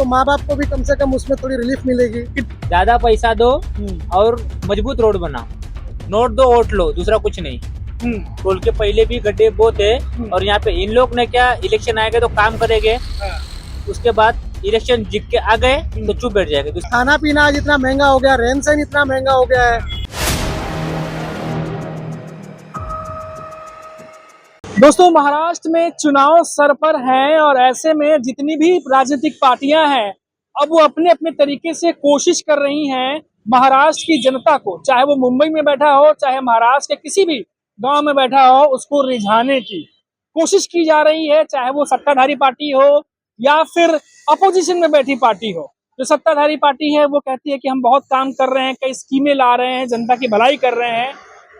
तो माँ बाप को भी कम से कम उसमें थोड़ी रिलीफ मिलेगी। ज्यादा पैसा दो और मजबूत रोड बनाओ, नोट दो वोट लो, दूसरा कुछ नहीं। टोल के पहले भी गड्ढे बहुत है और यहाँ पे इन लोग ने क्या इलेक्शन आएगा तो काम करेंगे, उसके बाद इलेक्शन जीत के आ गए तो चुप बैठ जाएंगे। खाना पीना आज इतना महंगा हो गया, रहन सहन इतना महंगा हो गया है। दोस्तों, महाराष्ट्र में चुनाव सर पर हैं और ऐसे में जितनी भी राजनीतिक पार्टियां हैं अब वो अपने अपने तरीके से कोशिश कर रही हैं महाराष्ट्र की जनता को, चाहे वो मुंबई में बैठा हो चाहे महाराष्ट्र के किसी भी गांव में बैठा हो, उसको रिझाने की कोशिश की जा रही है। चाहे वो सत्ताधारी पार्टी हो या फिर अपोजिशन में बैठी पार्टी हो। जो सत्ताधारी पार्टी है वो कहती है कि हम बहुत काम कर रहे हैं, कई स्कीमें ला रहे हैं, जनता की भलाई कर रहे हैं,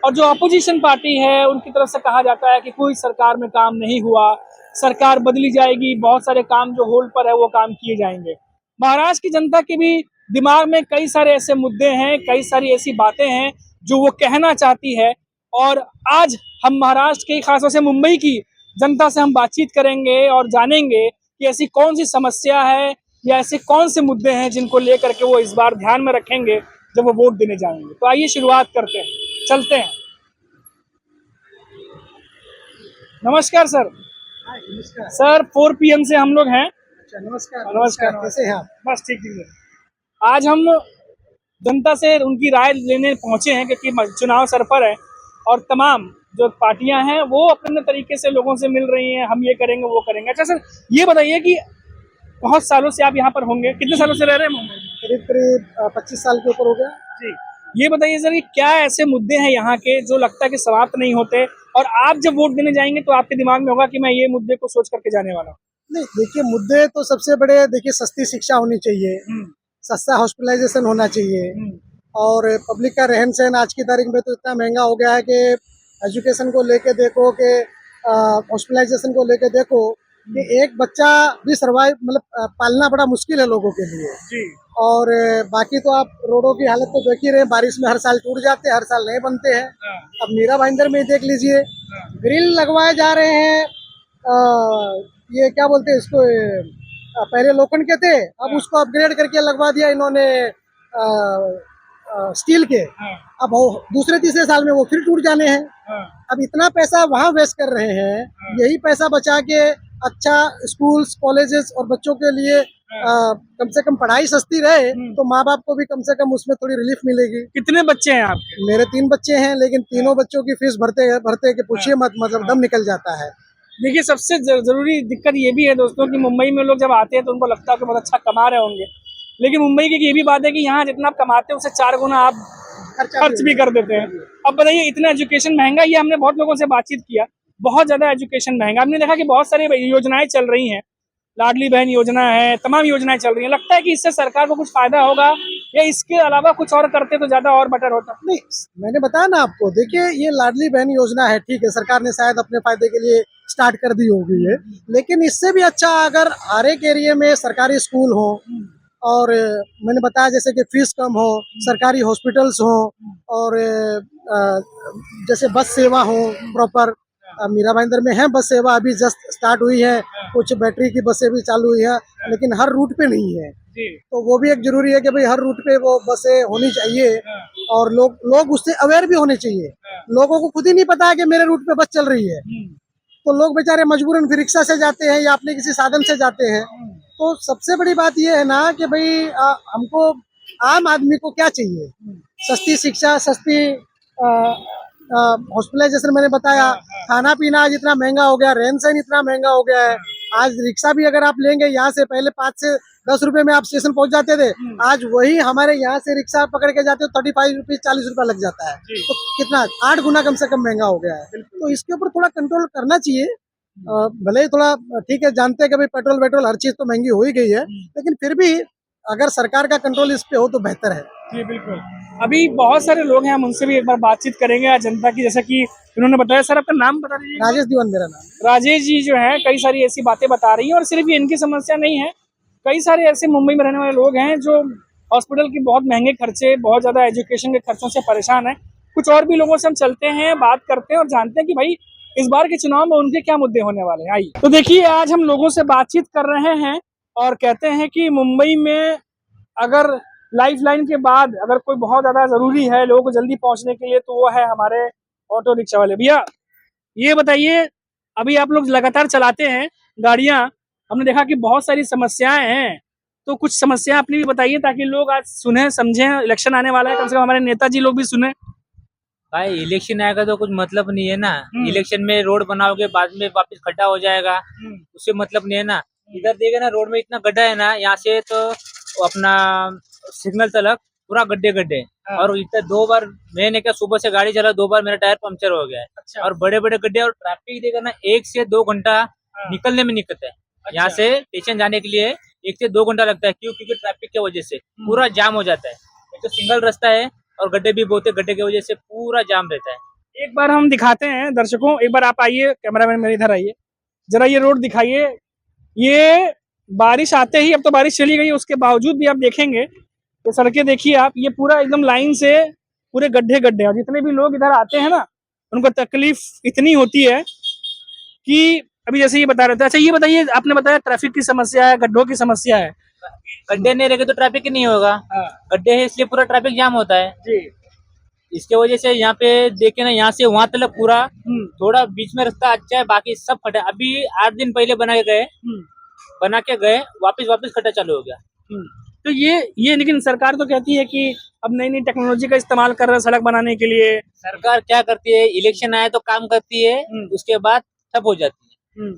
और जो अपोजिशन पार्टी है उनकी तरफ से कहा जाता है कि कोई सरकार में काम नहीं हुआ, सरकार बदली जाएगी, बहुत सारे काम जो होल्ड पर है वो काम किए जाएंगे। महाराष्ट्र की जनता के भी दिमाग में कई सारे ऐसे मुद्दे हैं, कई सारी ऐसी बातें हैं जो वो कहना चाहती है, और आज हम महाराष्ट्र के, खासतौर से मुंबई की जनता से हम बातचीत करेंगे और जानेंगे कि ऐसी कौन सी समस्या है या ऐसे कौन से मुद्दे हैं जिनको लेकर के वो इस बार ध्यान में रखेंगे जब वो वोट देने जाएंगे। तो आइए शुरुआत करते हैं, चलते हैं। नमस्कार सर। नमस्कार सर, 4 PM से हम लोग हैं। नमस्कार। नमस्कार, कैसे हैं आप? बस ठीक ठीक है। आज हम जनता से उनकी राय लेने पहुंचे हैं क्योंकि चुनाव सर पर है और तमाम जो पार्टियां हैं वो अपने तरीके से लोगों से मिल रही हैं, हम ये करेंगे वो करेंगे। अच्छा सर, ये बताइए कि बहुत सालों से आप यहाँ पर होंगे, कितने सालों से रह रहे हैं मुंबई? करीब करीब 25 साल के ऊपर हो गया जी। ये बताइए सर कि क्या ऐसे मुद्दे हैं यहाँ के जो लगता है कि समाप्त नहीं होते, और आप जब वोट देने जाएंगे तो आपके दिमाग में होगा कि मैं ये मुद्दे को सोच करके जाने वाला हूँ? नहीं, देखिए मुद्दे तो सबसे बड़े, देखिए सस्ती शिक्षा होनी चाहिए, सस्ता हॉस्पिटलाइजेशन होना चाहिए, और पब्लिक का रहन सहन आज की तारीख में तो इतना महंगा हो गया है कि एजुकेशन को लेके देखो कि हॉस्पिटलाइजेशन को लेके देखो कि एक बच्चा भी सर्वाइव मतलब पालना बड़ा मुश्किल है लोगों के लिए जी। और बाकी तो आप रोडों की हालत तो देख ही रहे हैं, बारिश में हर साल टूट जाते हैं, हर साल नहीं बनते हैं। अब मीरा भाईंदर में देख लीजिए, ग्रिल लगवाए जा रहे हैं, ये क्या बोलते हैं इसको, पहले लोखंड के थे, अब उसको अपग्रेड करके लगवा दिया इन्होंने स्टील के। अब दूसरे तीसरे साल में वो फिर टूट जाने हैं। अब इतना पैसा वहाँ वेस्ट कर रहे हैं, यही पैसा बचा के अच्छा स्कूल्स कॉलेजेस और बच्चों के लिए कम से कम पढ़ाई सस्ती रहे तो माँ बाप को भी कम से कम उसमें थोड़ी रिलीफ मिलेगी। कितने बच्चे हैं आपके? मेरे 3 बच्चे हैं, लेकिन तीनों बच्चों की फीस भरते कि पूछिए मत, मतलब दम निकल जाता है। देखिए, सबसे जरूरी दिक्कत ये भी है दोस्तों कि मुंबई में लोग जब आते हैं तो उनको लगता है कि बहुत अच्छा कमा रहे होंगे, लेकिन मुंबई की ये भी बात है कि यहाँ जितना आप कमाते हैं उससे 4 गुना आप खर्च भी कर देते हैं। अब बताइए, इतना एजुकेशन महंगा, ये हमने बहुत लोगों से बातचीत किया, बहुत ज्यादा एजुकेशन महंगा। हमने देखा कि बहुत सारी योजनाएं चल रही हैं, लाडली बहन योजना है, तमाम योजनाएं चल रही हैं। लगता है कि इससे सरकार को कुछ फायदा होगा या इसके अलावा कुछ और करते तो ज्यादा और बेटर होता? नहीं, मैंने बताया ना आपको, देखिए ये लाडली बहन योजना है, ठीक है, सरकार ने शायद अपने फायदे के लिए स्टार्ट कर दी होगी है, लेकिन इससे भी अच्छा अगर हर एक एरिया में सरकारी स्कूल हो, और मैंने बताया जैसे कि फीस कम हो, सरकारी हॉस्पिटल्स हो, और जैसे बस सेवा हो प्रॉपर। मीरा भाईंदर में है बस सेवा, अभी जस्ट स्टार्ट हुई है, कुछ बैटरी की बसें भी चालू हुई है, लेकिन हर रूट पे नहीं है जी। तो वो भी एक जरूरी है कि भाई हर रूट पे वो बसें होनी चाहिए, और लोग उससे अवेयर भी होने चाहिए। लोगों को खुद ही नहीं पता है कि मेरे रूट पे बस चल रही है, तो लोग बेचारे मजबूरन फिर रिक्शा से जाते हैं या अपने किसी साधन से जाते हैं। तो सबसे बड़ी बात यह है ना कि भाई हमको आम आदमी को क्या चाहिए, सस्ती शिक्षा, सस्ती हॉस्पिटलाइजेशन मैंने बताया, खाना पीना आज इतना महंगा हो गया, रहन सहन इतना महंगा हो गया है। आज रिक्शा भी अगर आप लेंगे यहाँ से, पहले 5 से 10 रुपए में आप स्टेशन पहुंच जाते थे, आज वही हमारे यहाँ से रिक्शा पकड़ के जाते हो 35 रुपये 40 रुपया लग जाता है, तो कितना 8 गुना कम से कम महंगा हो गया है। तो इसके ऊपर थोड़ा कंट्रोल करना चाहिए। भले ही थोड़ा, ठीक है, जानते हैं कि भाई पेट्रोल हर चीज तो महंगी हो ही गई है, लेकिन फिर भी अगर सरकार का कंट्रोल इस पे हो तो बेहतर है। जी बिल्कुल। अभी बहुत सारे लोग हैं, हम उनसे भी एक बार बातचीत करेंगे आज जनता की, जैसा कि उन्होंने बताया। सर, आपका नाम बता दीजिए। राजेश दीवान मेरा नाम। राजेश जी जो है कई सारी ऐसी बातें बता रही हैं, और सिर्फ ये इनकी समस्या नहीं है, कई सारे ऐसे मुंबई में रहने वाले लोग हैं जो हॉस्पिटल के बहुत महंगे खर्चे, बहुत ज्यादा एजुकेशन के खर्चों से परेशान है। कुछ और भी लोगों से हम चलते हैं, बात करते हैं और जानते हैं कि भाई इस बार के चुनाव में उनके क्या मुद्दे होने वाले हैं। आइए, तो देखिए आज हम लोगों से बातचीत कर रहे हैं और कहते हैं कि मुंबई में अगर लाइफ लाइन के बाद अगर कोई बहुत ज़्यादा ज़रूरी है लोगों को जल्दी पहुंचने के लिए तो वो है हमारे ऑटो रिक्शा वाले। भैया ये बताइए, अभी आप लोग लगातार चलाते हैं गाड़ियां, हमने देखा कि बहुत सारी समस्याएं हैं, तो कुछ समस्या अपनी भी बताइए ताकि लोग आज सुने समझें। इलेक्शन आने वाला है, कम से कम हमारे नेताजी लोग भी सुने। भाई इलेक्शन आएगा तो कुछ मतलब नहीं है ना। इलेक्शन में रोड बनाओगे बाद में वापस खड्डा हो जाएगा, उससे मतलब नहीं है ना। इधर देखे ना रोड में इतना गड्ढा है ना, यहाँ से तो अपना सिग्नल तलक पूरा गड्ढे गड्ढे। और इतना 2 बार मैंने क्या सुबह से गाड़ी चला, 2 बार मेरा टायर पंक्चर हो गया है। अच्छा। और बड़े बड़े गड्ढे, और ट्रैफिक देगा ना 1 से 2 घंटा निकलने में निकलता है। यहाँ से स्टेशन जाने के लिए 1 से 2 घंटा लगता है। क्यों? क्योंकि ट्रैफिक की वजह से पूरा जाम हो जाता है। एक तो सिंगल रास्ता है और गड्ढे भी बहुत है, गड्ढे की वजह से पूरा जाम रहता है। एक बार हम दिखाते हैं दर्शकों, एक बार आप आइए, कैमरामैन मेरे इधर आइए, जरा ये रोड दिखाइए। ये बारिश आते ही, अब तो बारिश चली गई, उसके बावजूद भी आप देखेंगे तो सड़कें देखिए आप, ये पूरा एकदम लाइन से पूरे गड्ढे गड्ढे। और जितने भी लोग इधर आते हैं ना, उनको तकलीफ इतनी होती है कि अभी जैसे ये बता रहे थे। अच्छा ये बताइए, आपने बताया ट्रैफिक की समस्या है, गड्ढों की समस्या है। गड्ढे नहीं रहेंगे तो ट्रैफिक ही नहीं होगा। गड्ढे है इसलिए पूरा ट्रैफिक जाम होता है जी। इसके वजह से। यहाँ पे देखे ना, यहाँ से वहां तक पूरा थोड़ा बीच में रास्ता अच्छा है, बाकी सब खड्डा। अभी 8 दिन पहले बना के गए वापस खड्डा चालू हो गया। तो ये लेकिन सरकार तो कहती है कि अब नई नई टेक्नोलॉजी का इस्तेमाल कर रहे हैं सड़क बनाने के लिए। सरकार क्या करती है, इलेक्शन आए तो काम करती है, उसके बाद ठप हो जाती है।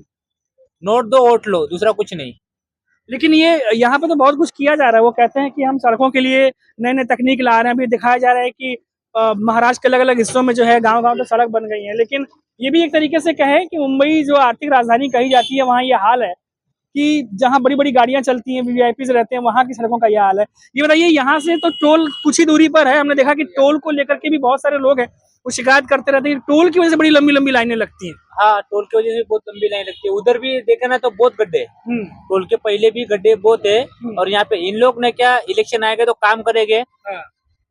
नोट दो वोट लो, दूसरा कुछ नहीं। लेकिन ये यहाँ पे तो बहुत कुछ किया जा रहा है। वो कहते हैं कि हम सड़कों के लिए नए नए तकनीक ला रहे हैं। अभी दिखाया जा रहा है कि महाराष्ट्र के अलग अलग हिस्सों में जो है गांव-गांव पे सड़क बन गई है। लेकिन ये भी एक तरीके से कहे कि मुंबई जो आर्थिक राजधानी कही जाती है, वहाँ ये हाल है कि जहाँ बड़ी बड़ी गाड़ियां चलती हैं, वीवीआईपीज रहते हैं, वहाँ की सड़कों का यह हाल है। ये बताइए, यहाँ से तो टोल कुछ ही दूरी पर है, हमने देखा कि टोल को लेकर के भी बहुत सारे लोग हैं वो शिकायत करते रहते हैं। टोल की वजह से बड़ी लंबी लंबी लाइनें लगती हैं। हाँ, टोल की वजह से बहुत लंबी लाइन लगती है। उधर भी देखे ना तो बहुत गड्ढे, टोल के पहले भी गड्ढे बहुत है। और यहाँ पे इन लोग ने क्या, इलेक्शन आएगा तो काम करेंगे,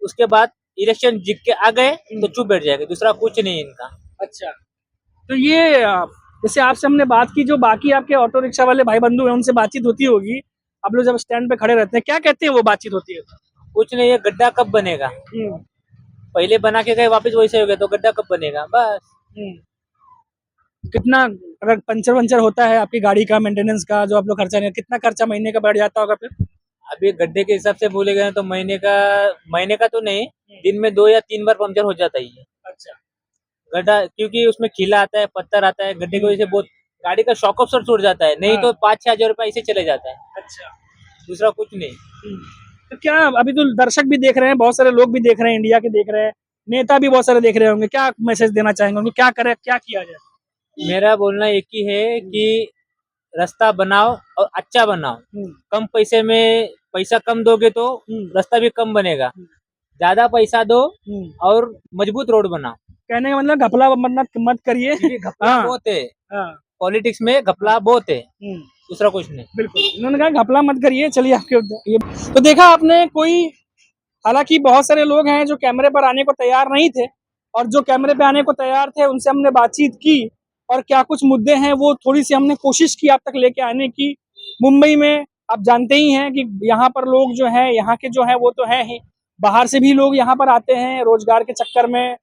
उसके बाद इलेक्शन जीत के आ गए तो चुप बैठ जाएगा, दूसरा कुछ नहीं इनका। अच्छा, तो ये जैसे आपसे हमने बात की, जो बाकी आपके ऑटो रिक्शा वाले भाई बंधु हैं उनसे बातचीत होती होगी, आप लोग जब स्टैंड पे खड़े रहते हैं, क्या कहते हैं वो बातचीत होती है? कुछ नहीं, ये गड्ढा कब बनेगा, पहले बना के गए वापस वैसे हो गया, तो गड्ढा कब बनेगा बस। कितना अगर पंचर वंचर होता है आपकी गाड़ी का, मेंटेनेंस का जो आप लोग खर्चा नहीं, कितना खर्चा महीने का बढ़ जाता होगा फिर? अभी गड्ढे के हिसाब से बोले गए तो महीने का तो नहीं, दिन में 2 या 3 बार पंचर हो जाता ही है। अच्छा। गड्ढा क्योंकि उसमें खीला आता है, पत्थर आता है, गड्ढे की वजह से बहुत गाड़ी का शॉक ऑब्जर्वर छूट जाता है, नहीं तो 5-6 हजार रुपये ऐसे चले जाता है। अच्छा, दूसरा कुछ नहीं। तो क्या अभी तो दर्शक भी देख रहे हैं, बहुत सारे लोग भी देख रहे हैं, इंडिया के देख रहे हैं, नेता भी बहुत सारे देख रहे होंगे, क्या मैसेज देना चाहेंगे, क्या करे, क्या किया जाए? मेरा बोलना एक ही है कि रास्ता बनाओ और अच्छा बनाओ। कम पैसे में, पैसा कम दोगे तो रास्ता भी कम बनेगा, ज्यादा पैसा दो और मजबूत रोड बनाओ। कहने का मतलब घपला मत करिए। घपला बहुत है, पॉलिटिक्स में घपला बहुत है, दूसरा कुछ नहीं। बिल्कुल, इन्होंने कहा घपला मत करिए। चलिए आपके ये तो देखा आपने, कोई हालांकि बहुत सारे लोग हैं जो कैमरे पर आने को तैयार नहीं थे, और जो कैमरे पे आने को तैयार थे उनसे हमने बातचीत की, और क्या कुछ मुद्दे हैं वो थोड़ी सी हमने कोशिश की आप तक लेके आने की। मुंबई में आप जानते ही हैं कि यहाँ पर लोग जो हैं, यहाँ के जो हैं वो तो हैं ही, बाहर से भी लोग यहाँ पर आते हैं रोजगार के चक्कर में,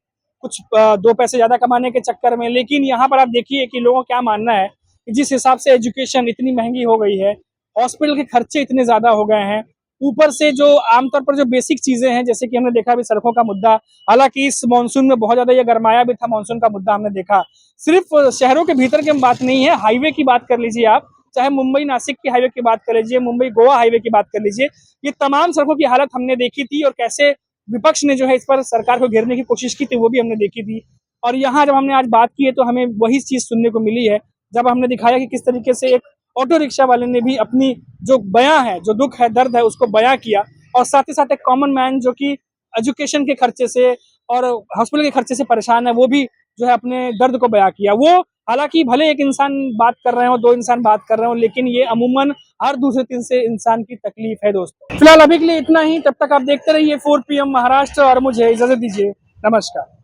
कुछ 2 पैसे ज्यादा कमाने के चक्कर में। लेकिन यहाँ पर आप देखिए कि लोगों का क्या मानना है कि जिस हिसाब से एजुकेशन इतनी महंगी हो गई है, हॉस्पिटल के खर्चे इतने ज्यादा हो गए हैं, ऊपर से जो आमतौर पर जो बेसिक चीजें हैं, जैसे कि हमने देखा अभी सड़कों का मुद्दा, हालांकि इस मानसून में बहुत ज्यादा ये गरमाया भी था, मानसून का मुद्दा हमने देखा। सिर्फ शहरों के भीतर की बात नहीं है, हाईवे की बात कर लीजिए आप, चाहे मुंबई नासिक की हाईवे की बात कर लीजिए, मुंबई गोवा हाईवे की बात कर लीजिए, ये तमाम सड़कों की हालत हमने देखी थी, और कैसे विपक्ष ने जो है इस पर सरकार को घेरने की कोशिश की थी, वो भी हमने देखी थी। और यहाँ जब हमने आज बात की है तो हमें वही चीज सुनने को मिली है, जब हमने दिखाया कि किस तरीके से एक ऑटो रिक्शा वाले ने भी अपनी जो बयां है, जो दुख है, दर्द है, उसको बयां किया, और साथ ही साथ एक कॉमन मैन जो कि एजुकेशन के खर्चे से और हॉस्पिटल के खर्चे से परेशान है, वो भी जो है अपने दर्द को बयां किया। वो हालांकि भले एक इंसान बात कर रहे हो, 2 इंसान बात कर रहे हो, लेकिन ये अमूमन हर दूसरे तीसरे इंसान की तकलीफ है दोस्तों। फिलहाल अभी के लिए इतना ही, तब तक आप देखते रहिए 4 PM महाराष्ट्र, और मुझे इजाजत दीजिए, नमस्कार।